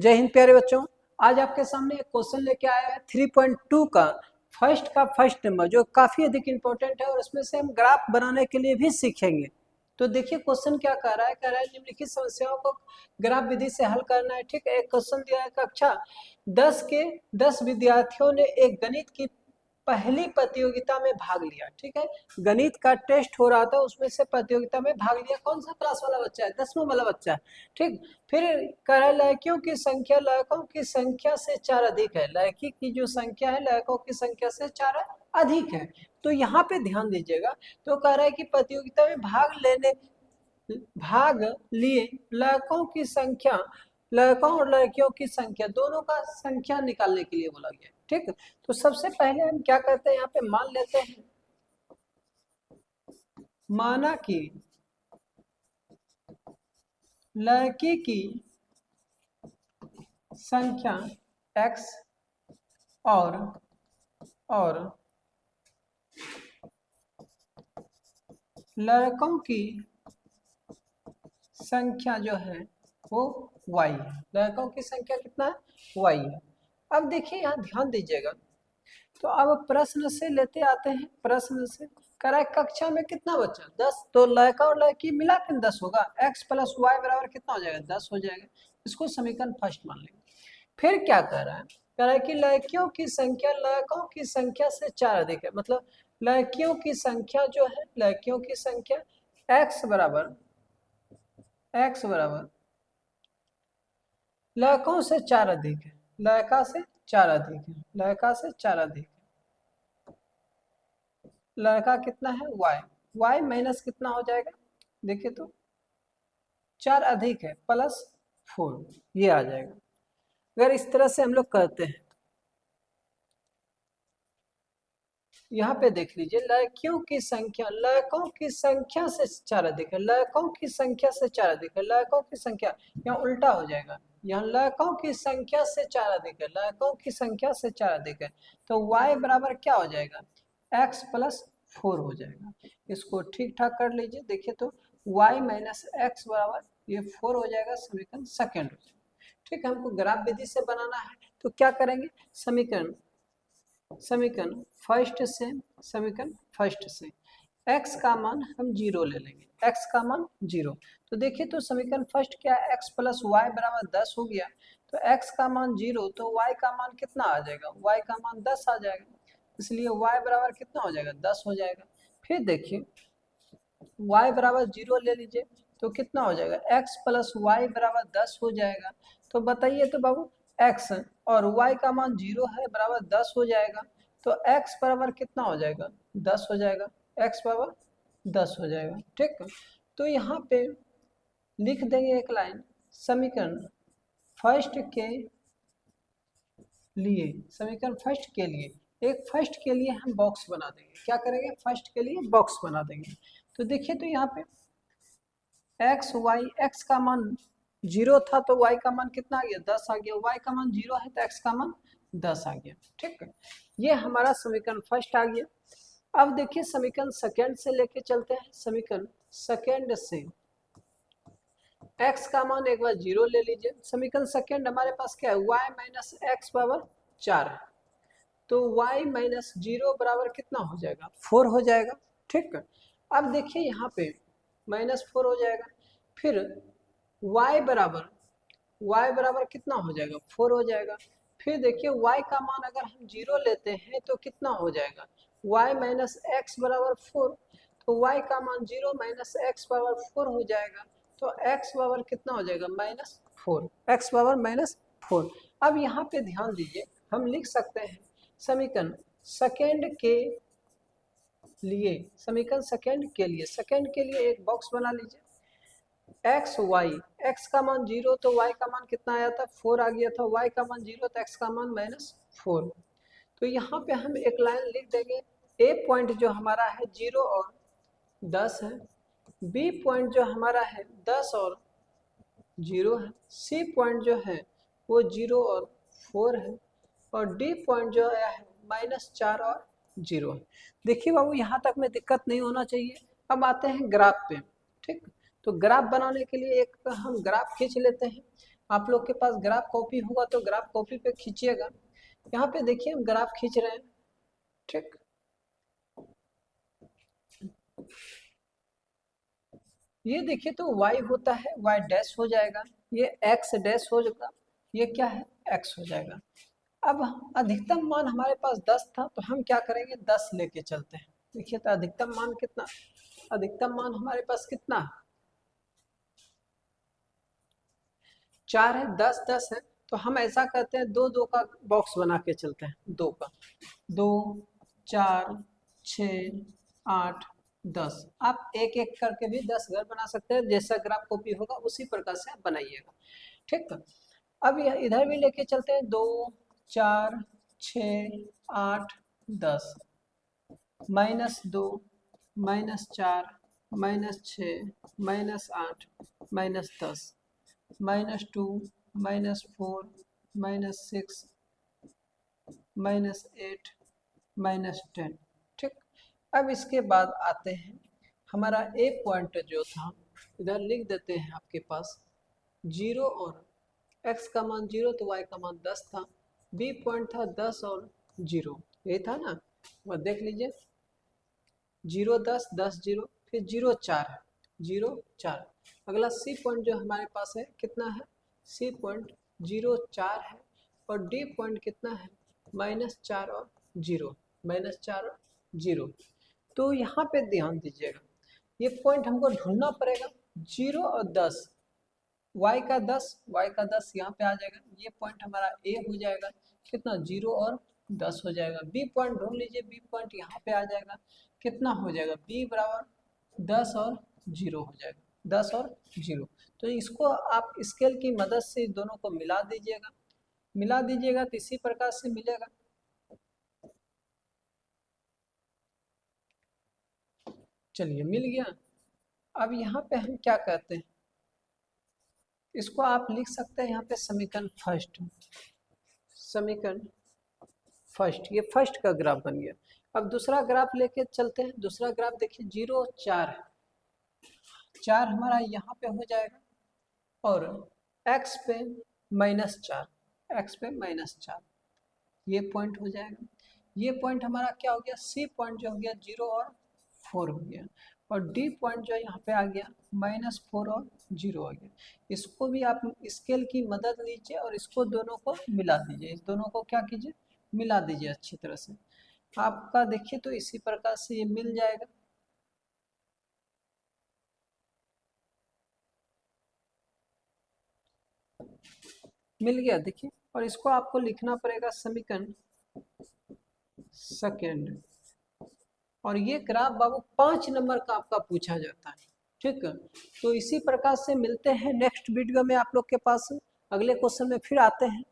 जय हिंद प्यारे बच्चों, आज आपके सामने एक क्वेश्चन लेके आया है 3.2 का फर्स्ट नंबर, जो काफी अधिक इंपॉर्टेंट है और उसमें से हम ग्राफ बनाने के लिए भी सीखेंगे। तो देखिए क्वेश्चन क्या कह रहा है निम्नलिखित समस्याओं को ग्राफ विधि से हल करना है। ठीक है, एक क्वेश्चन दिया है कक्षा 10 के 10 विद्यार्थियों ने एक गणित की पहली प्रतियोगिता में भाग लिया। ठीक है, गणित का टेस्ट हो रहा था, उसमें से प्रतियोगिता में भाग लिया। कौन सा क्लास वाला बच्चा है? 10वां वाला बच्चा है। ठीक, फिर कह रहा है लड़कियों की संख्या लड़कों की संख्या से 4 अधिक है। लड़की की जो संख्या है लड़कों की संख्या से 4 अधिक है। तो यहाँ पे ध्यान दीजिएगा, तो कह रहा है कि प्रतियोगिता में भाग लिए लड़कों की संख्या, लड़कों और लड़कियों की संख्या दोनों का संख्या निकालने के लिए बोला गया। ठीक, तो सबसे पहले हम क्या करते हैं, यहाँ पे मान लेते हैं, माना कि लड़की की संख्या x और लड़कों की संख्या जो है वो y है। लड़कों की संख्या कितना है? y है। अब देखिए यहाँ ध्यान दीजिएगा, तो अब प्रश्न से लेते आते हैं। प्रश्न से करा कक्षा में कितना बच्चा? 10। तो लड़का और लड़की मिला के 10 होगा। x प्लस वाई बराबर कितना हो जाएगा? 10 हो जाएगा। इसको समीकरण फर्स्ट मान लेंगे। फिर क्या कर रहा है? कह रहा है कि लड़कियों की संख्या लड़कों की संख्या से 4 अधिक है। मतलब लड़कियों की संख्या जो है, लड़कियों की संख्या x बराबर लड़कों से 4 अधिक है। लड़का से 4 अधिक है। लड़का से 4 अधिक है। लड़का कितना है? y माइनस कितना हो जाएगा? देखिए तो 4 अधिक है प्लस 4, ये आ जाएगा। अगर इस तरह से हम लोग करते हैं, यहाँ पे देख लीजिए, लड़कियों की संख्या लड़कों की संख्या से 4 अधिक है। लड़कों की संख्या से 4 अधिक है। लड़कों की संख्या यहाँ उल्टा हो जाएगा, यहाँ लड़कों की संख्या से 4 अधिक है। लड़कों की संख्या से 4 अधिक है, तो y बराबर क्या हो जाएगा? x प्लस 4 हो जाएगा। इसको ठीक ठाक कर लीजिए। देखिए तो y माइनस एक्स बराबर ये 4 हो जाएगा। समीकरण सेकेंड हो जाएगा। ठीक है, हमको ग्राफ विधि से बनाना है, तो क्या करेंगे? समीकरण फर्स्ट से x का मान हम 0 ले लेंगे। x का मान 0। तो देखिए तो समीकरण फर्स्ट क्या है? x प्लस वाई बराबर 10 हो गया। तो x का मान 0, तो y का मान कितना आ जाएगा? y का मान 10 आ जाएगा। इसलिए y बराबर कितना हो जाएगा? 10 हो जाएगा। फिर देखिए y बराबर 0 ले लीजिए, तो कितना हो जाएगा? x प्लस वाई बराबर 10 हो जाएगा। तो बताइए तो बाबू, x और y का मान 0 है, बराबर 10 हो जाएगा। तो x बराबर कितना हो जाएगा? 10 हो जाएगा। x बराबर 10 हो जाएगा। ठीक, तो यहाँ पे लिख देंगे एक लाइन, समीकरण फर्स्ट के लिए, समीकरण फर्स्ट के लिए, एक फर्स्ट के लिए हम बॉक्स बना देंगे। क्या करेंगे? फर्स्ट के लिए बॉक्स बना देंगे। तो देखिए तो यहाँ पे x का मान 0 था, तो y का मान कितना आ गया? 10 आ गया। y का मान 0 है, तो x का मान 10 आ गया। ठीक है, ये हमारा समीकरण फर्स्ट आ गया। अब देखिए समीकरण सेकेंड से लेके चलते हैं। समीकरण सेकेंड से x का मान एक बार 0 ले लीजिए। समीकरण सेकेंड हमारे पास क्या है? y माइनस एक्स बराबर 4 है। तो y माइनस 0 बराबर कितना हो जाएगा? 4 हो जाएगा। ठीक है, अब देखिए यहाँ पे -4 हो जाएगा। फिर y बराबर कितना हो जाएगा? 4 हो जाएगा। फिर देखिए y का मान अगर हम 0 लेते हैं तो कितना हो जाएगा? y माइनस एक्स बराबर 4। तो y का मान 0 माइनस एक्स बराबर 4 हो जाएगा। तो x बराबर कितना हो जाएगा? -4। x बराबर -4। अब यहाँ पे ध्यान दीजिए, हम लिख सकते हैं समीकरण सेकेंड के लिए, सेकेंड के लिए एक बॉक्स बना लीजिए। x का मान 0, तो y का मान कितना आया था? 4 आ गया था। y का मान 0, तो x का मान -4। तो यहाँ पे हम एक लाइन लिख देंगे। a पॉइंट जो हमारा है 0 और 10 है, b पॉइंट जो हमारा है 10 और 0 है, c पॉइंट जो है वो 0 और 4 है, और d पॉइंट जो है -4 और 0 है। देखिए बाबू, यहाँ तक में दिक्कत नहीं होना चाहिए। अब आते हैं ग्राफ पे। ठीक, तो ग्राफ बनाने के लिए एक हम ग्राफ खींच लेते हैं। आप लोग के पास ग्राफ कॉपी होगा तो ग्राफ कॉपी पे खींचिएगा। यहाँ पे देखिए हम ग्राफ खींच रहे हैं, ठीक। ये देखिए तो y होता है, y डैश हो जाएगा, ये x डैश हो जाएगा, ये क्या है x हो जाएगा। अब अधिकतम मान हमारे पास 10 था तो हम क्या करेंगे 10 लेके चलते हैं। देखिए तो अधिकतम मान कितना, अधिकतम मान हमारे पास कितना 4 है, 10 10 है, तो हम ऐसा करते हैं 2 2 का बॉक्स बना के चलते हैं, 2 का, 2 4 6 8 10। आप एक एक करके भी 10 घर बना सकते हैं, जैसा ग्राफ कॉपी होगा उसी प्रकार से आप बनाइएगा, ठीक। अब यह इधर भी लेके चलते हैं 2 4 6 8 10, -2 -4 -6 -8 -10 -2 -4 -6 -8 -10, ठीक। अब इसके बाद आते हैं हमारा ए पॉइंट जो था, इधर लिख देते हैं आपके पास 0 और x का मान 0 तो y का मान 10 था, बी पॉइंट था 10 और 0, यही था ना, वह देख लीजिए 0 10 10 0, फिर 0 4 है, 0 4। अगला सी पॉइंट जो हमारे पास है कितना है, सी पॉइंट 0 4 है, और डी पॉइंट कितना है -4 और 0, -4 और 0। तो यहाँ पे ध्यान दीजिएगा, ये पॉइंट हमको ढूंढना पड़ेगा 0 और 10, y का 10 यहाँ पे आ जाएगा, ये पॉइंट हमारा ए हो जाएगा, कितना 0 और 10 हो जाएगा। बी पॉइंट ढूंढ लीजिए, बी पॉइंट यहाँ पे आ जाएगा, कितना हो जाएगा b बराबर 10 और 0 हो जाएगा, 10 और 0। तो इसको आप स्केल की मदद से दोनों को मिला दीजिएगा तो इसी प्रकार से मिलेगा। चलिए मिल गया। अब यहाँ पे हम क्या कहते हैं, इसको आप लिख सकते हैं यहाँ पे समीकरण फर्स्ट, ये फर्स्ट का ग्राफ बन गया। अब दूसरा ग्राफ लेके चलते हैं, दूसरा ग्राफ देखिए 0 4 है, 4 हमारा यहाँ पे हो जाएगा, और x पे -4, x पे -4, ये पॉइंट हो जाएगा। ये पॉइंट हमारा क्या हो गया, सी पॉइंट जो हो गया 0 और 4 हो गया, और डी पॉइंट जो यहाँ पे आ गया -4 और 0 हो गया। इसको भी आप स्केल की मदद लीजिए और इसको दोनों को मिला दीजिए, इस दोनों को क्या कीजिए मिला दीजिए अच्छी तरह से। आपका देखिए तो इसी प्रकार से ये मिल जाएगा। मिल गया देखिए, और इसको आपको लिखना पड़ेगा समीकरण सेकेंड, और ये ग्राफ बाबू 5 नंबर का आपका पूछा जाता है, ठीक है। तो इसी प्रकार से मिलते हैं नेक्स्ट वीडियो में आप लोग के पास, अगले क्वेश्चन में फिर आते हैं।